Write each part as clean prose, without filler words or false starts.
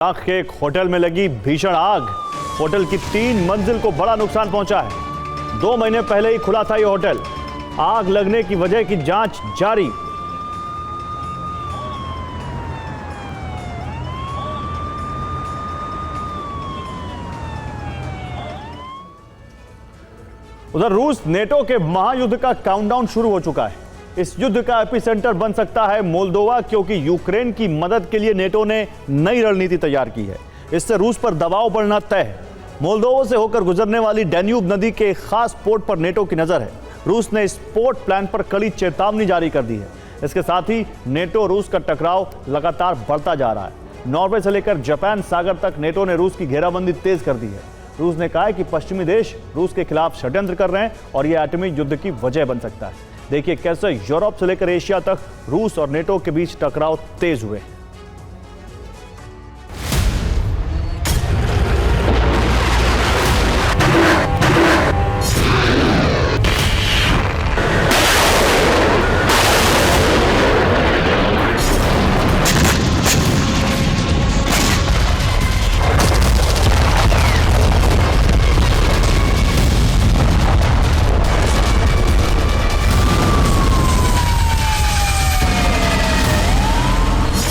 Iraq के एक hotel में लगी भीषण आग। होटल की 3 मंजिल को बड़ा नुकसान पहुंचा है। 2 महीने पहले ही खुला था यह होटल। आग लगने की वजह की जांच जारी। उधर रूस नेटो के महायुद्ध का काउंटडाउन शुरू हो चुका है। इस युद्ध का एपिसेंटर बन सकता है मोल्दोवा, क्योंकि यूक्रेन की मदद के लिए नेटो ने नई रणनीति तैयार की है। इससे रूस पर दबाव बढ़ना तय है। मोल्दोवा से होकर गुजरने वाली डैन्यूब नदी के खास पोर्ट पर नेटो की नजर है। रूस ने इस पोर्ट प्लान पर कड़ी चेतावनी जारी कर दी है। इसके साथ ही नेटो रूस का टकराव लगातार बढ़ता जा रहा है। नॉर्वे से लेकर जापान सागर तक नेटो ने रूस की घेराबंदी तेज कर दी है। रूस ने कहा है कि पश्चिमी देश रूस के खिलाफ षड्यंत्र कर रहे हैं और यह एटमी युद्ध की वजह बन सकता है। देखिए कैसे यूरोप से लेकर एशिया तक रूस और नेटो के बीच टकराव तेज हुए।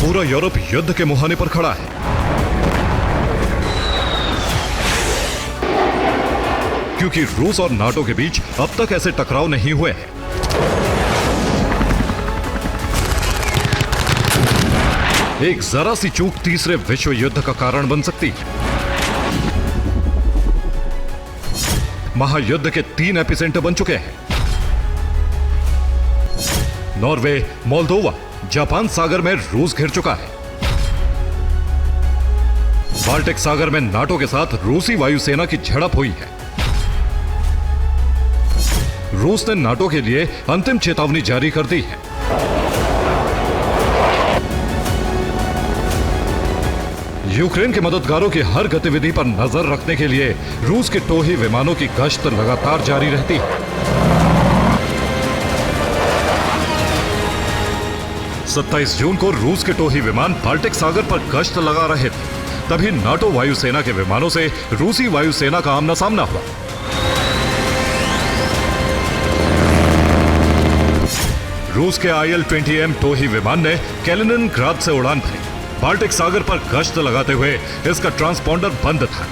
पूरा यूरोप युद्ध के मुहाने पर खड़ा है। क्योंकि रूस और नाटो के बीच अब तक ऐसे टकराव नहीं हुए हैं। एक जरा सी चूक तीसरे विश्व युद्ध का कारण बन सकती है। महायुद्ध के 3 एपिसेंटर बन चुके हैं। नॉर्वे, मोल्दोवा, जापान सागर में रूस घिर चुका है। बाल्टिक सागर में नाटो के साथ रूसी वायुसेना की झड़प हुई है। रूस ने नाटो के लिए अंतिम चेतावनी जारी कर दी है। यूक्रेन के मददगारों की हर गतिविधि पर नजर रखने के लिए रूस के टोही विमानों की गश्त लगातार जारी रहती है। 27 जून को रूस के टोही विमान बाल्टिक सागर पर गश्त लगा रहे थे। तभी नाटो वायुसेना के विमानों से रूसी वायुसेना का आमना सामना हुआ। रूस के IL-20M टोही विमान ने कैलिनिनग्राद से उड़ान भरी। बाल्टिक सागर पर गश्त लगाते हुए इसका ट्रांसपॉन्डर बंद था।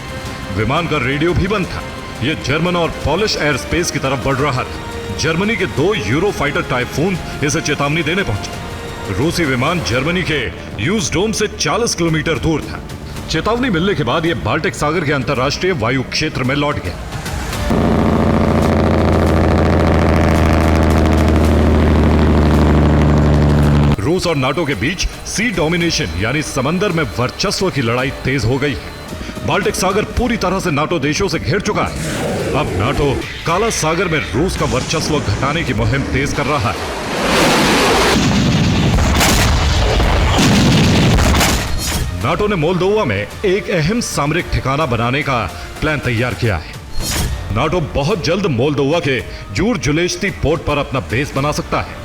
विमान का रेडियो भी बंद था। यह जर्मन और पॉलिश एयर स्पेस की तरफ बढ़ रहा था। जर्मनी के 2 यूरो फाइटर टाइफून इसे चेतावनी देने पहुंचे। रूसी विमान जर्मनी के यूजडोम से 40 किलोमीटर दूर था। चेतावनी मिलने के बाद यह बाल्टिक सागर के अंतर्राष्ट्रीय वायु क्षेत्र में लौट गया। रूस और नाटो के बीच सी डोमिनेशन यानी समंदर में वर्चस्व की लड़ाई तेज हो गई है। बाल्टिक सागर पूरी तरह से नाटो देशों से घिर चुका है। अब नाटो काला सागर में रूस का वर्चस्व घटाने की मुहिम तेज कर रहा है। नाटो ने मोल्दोवा में एक अहम सामरिक ठिकाना बनाने का प्लान तैयार किया है। नाटो बहुत जल्द मोल्दोवा के जूरजुलेस्ती पोर्ट पर अपना बेस बना सकता है।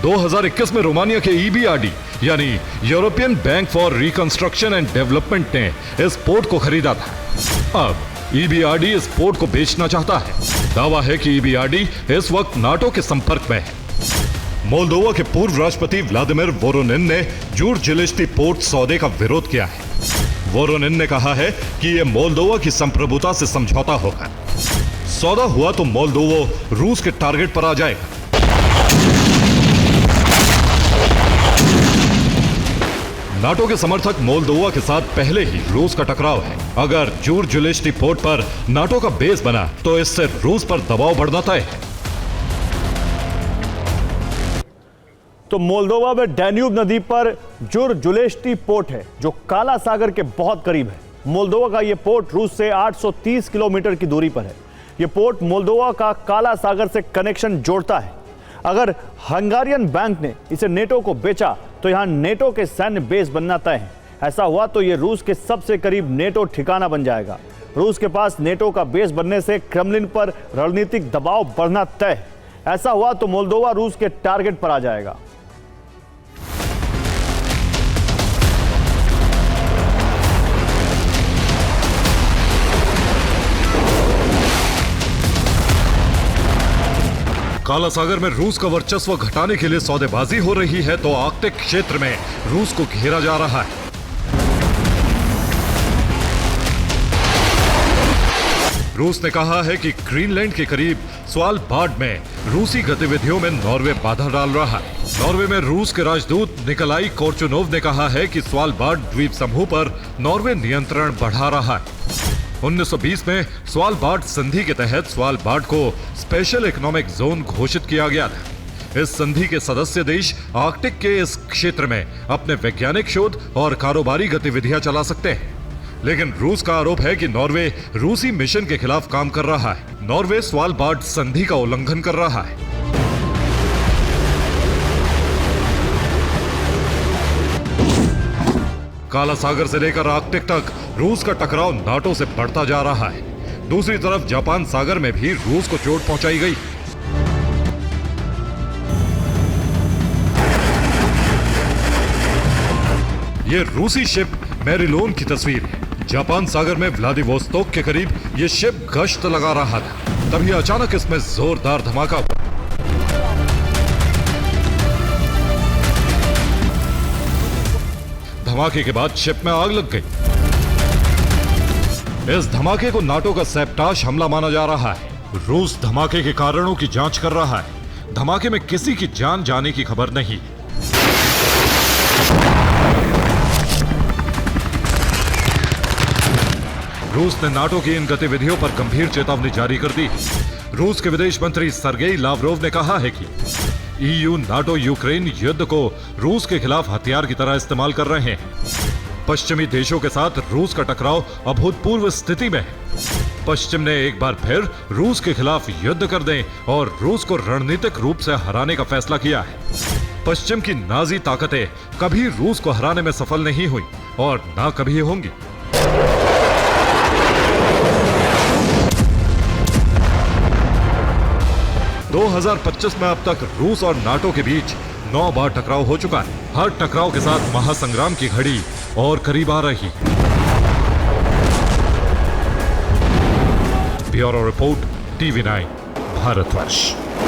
2021 में रोमानिया के EBRD यानी European bank for reconstruction and development ने इस पोर्ट को खरीदा था। अब EBRD इस पोर्ट को बेचना चाहता है। दावा है कि EBRD इस वक्त नाटो के संपर्क में है। मोल्दोवा के पूर्व राष्ट्रपति व्लादिमीर वोरोनिन ने जूरजुलेस्ती पोर्ट सौदे का विरोध किया है। वोरोनिन ने कहा है कि यह मोल्दोवा की संप्रभुता से समझौता होगा। सौदा हुआ तो मोल्दोवा रूस के टारगेट पर आ जाएगा। नाटो के समर्थक मोल्दोवा के साथ पहले ही रूस का टकराव है। अगर जूरजुलेस्ती पोर्ट पर नाटो का बेस बना तो इससे रूस पर दबाव बढ़ना तय है। तो मोल्दोवा में डैन्यूब नदी पर जूरजुलेस्ती पोर्ट है, जो काला सागर के बहुत करीब है। मोल्दोवा का यह पोर्ट रूस से 830 किलोमीटर की दूरी पर है। यह पोर्ट मोल्दोवा का काला सागर से कनेक्शन जोड़ता है। अगर हंगारियन बैंक ने इसे नेटो को बेचा तो यहां नेटो के सैन्य बेस बनना तय है। ऐसा हुआ तो यह रूस के सबसे करीब नेटो ठिकाना बन जाएगा। रूस के पास नेटो का बेस बनने से क्रेमलिन पर रणनीतिक दबाव बढ़ना तय है। ऐसा हुआ तो मोल्दोवा रूस के टारगेट पर आ जाएगा। काला सागर में रूस का वर्चस्व घटाने के लिए सौदेबाजी हो रही है तो आर्कटिक क्षेत्र में रूस को घेरा जा रहा है। रूस ने कहा है कि ग्रीनलैंड के करीब स्वालबार्ड में रूसी गतिविधियों में नॉर्वे बाधा डाल रहा है। नॉर्वे में रूस के राजदूत निकोलाई कोर्चुनोव ने कहा है कि स्वालबार्ड द्वीप समूह पर नॉर्वे नियंत्रण बढ़ा रहा है। 1920 में स्वालबार्ड संधि के तहत स्वालबार्ड को स्पेशल इकोनॉमिक जोन घोषित किया गया था। इस संधि के सदस्य देश आर्कटिक के इस क्षेत्र में अपने वैज्ञानिक शोध और कारोबारी गतिविधियां चला सकते हैं। लेकिन रूस का आरोप है कि नॉर्वे रूसी मिशन के खिलाफ काम कर रहा है। नॉर्वे स्वालबार्ड संधि का उल्लंघन कर रहा है। काला सागर से लेकर आर्कटिक तक रूस का टकराव नाटो से बढ़ता जा रहा है। दूसरी तरफ जापान सागर में भी रूस को चोट पहुंचाई गई। ये रूसी शिप मैरिलोन की तस्वीर है। जापान सागर में व्लादिवोस्तोक के करीब यह शिप गश्त लगा रहा था, तभी अचानक इसमें जोरदार धमाका हुआ। धमाके के बाद शिप में आग लग गई। इस धमाके को नाटो का सैबटाश हमला माना जा रहा है। रूस धमाके के कारणों की जांच कर रहा है। धमाके में किसी की जान जाने की खबर नहीं। रूस ने नाटो की इन गतिविधियों पर गंभीर चेतावनी जारी कर दी। रूस के विदेश मंत्री सर्गेई लावरोव ने कहा है कि ईयू नाटो यूक्रेन युद्ध को रूस के खिलाफ हथियार की तरह इस्तेमाल कर रहे हैं। पश्चिमी देशों के साथ रूस का टकराव अभूतपूर्व स्थिति में है। पश्चिम ने एक बार फिर रूस के खिलाफ युद्ध कर दें और रूस को रणनीतिक रूप से हराने का फैसला किया है। पश्चिम की नाजी ताकतें कभी रूस को हराने में सफल नहीं हुई और ना कभी होंगी। 2025 में अब तक रूस और नाटो के बीच 9 बार टकराव हो चुका है। हर टकराव के साथ महासंग्राम की घड़ी और करीब आ रही है। Bureau report, TV9 Bharatvarsh.